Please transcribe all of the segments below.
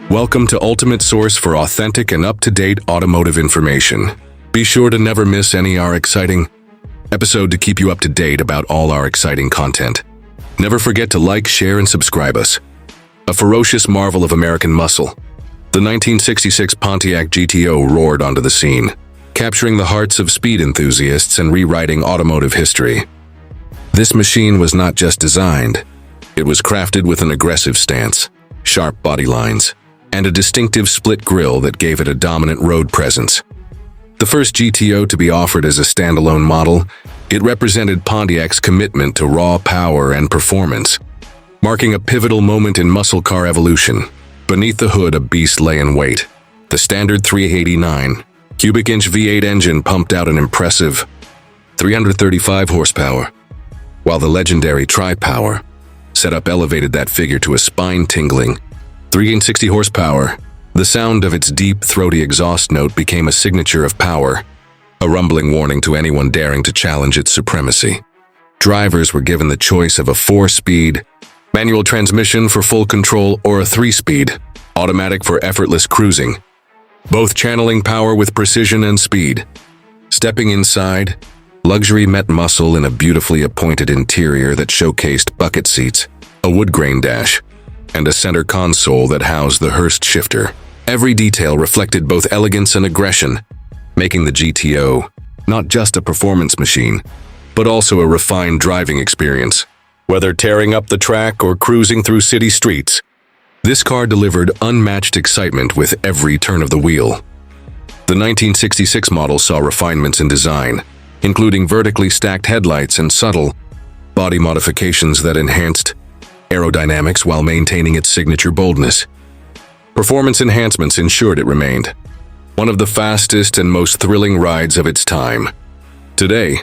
Welcome to Ultimate Source for authentic and up-to-date automotive information. Be sure to never miss any our exciting episode to keep you up to date about all our exciting content. Never forget to like, share, and subscribe us. A ferocious marvel of American muscle, the 1966 Pontiac GTO roared onto the scene, capturing the hearts of speed enthusiasts and rewriting automotive history. This machine was not just designed, it was crafted with an aggressive stance, sharp body lines, and a distinctive split grille that gave it a dominant road presence. The first GTO to be offered as a standalone model, it represented Pontiac's commitment to raw power and performance, marking a pivotal moment in muscle car evolution. Beneath the hood, a beast lay in wait. The standard 389 cubic inch V8 engine pumped out an impressive 335 horsepower, while the legendary Tri-Power setup elevated that figure to a spine-tingling 360 horsepower. The sound of its deep, throaty exhaust note became a signature of power, a rumbling warning to anyone daring to challenge its supremacy. Drivers were given the choice of a 4-speed manual transmission for full control or a 3-speed automatic for effortless cruising, both channeling power with precision and speed. Stepping inside, luxury met muscle in a beautifully appointed interior that showcased bucket seats, a wood grain dash, and a center console that housed the Hurst shifter. Every detail reflected both elegance and aggression, making the GTO not just a performance machine, but also a refined driving experience. Whether tearing up the track or cruising through city streets, this car delivered unmatched excitement with every turn of the wheel. The 1966 model saw refinements in design, including vertically stacked headlights and subtle body modifications that enhanced aerodynamics while maintaining its signature boldness. Performance enhancements ensured it remained one of the fastest and most thrilling rides of its time. Today,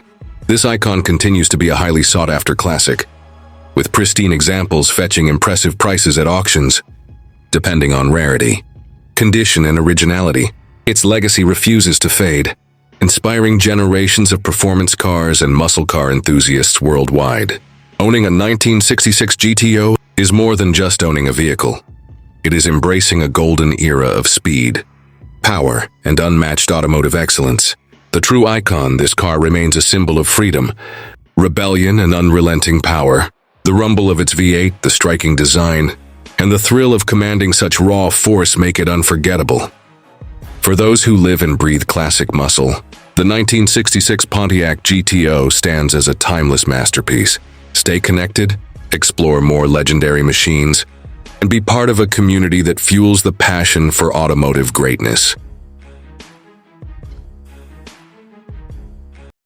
this icon continues to be a highly sought-after classic, with pristine examples fetching impressive prices at auctions. Depending on rarity, condition, and originality, its legacy refuses to fade, inspiring generations of performance cars and muscle car enthusiasts worldwide. Owning a 1966 GTO is more than just owning a vehicle. It is embracing a golden era of speed, power, and unmatched automotive excellence. The true icon, this car remains a symbol of freedom, rebellion, and unrelenting power. The rumble of its V8, the striking design, and the thrill of commanding such raw force make it unforgettable. For those who live and breathe classic muscle, the 1966 Pontiac GTO stands as a timeless masterpiece. Stay connected, explore more legendary machines, and be part of a community that fuels the passion for automotive greatness.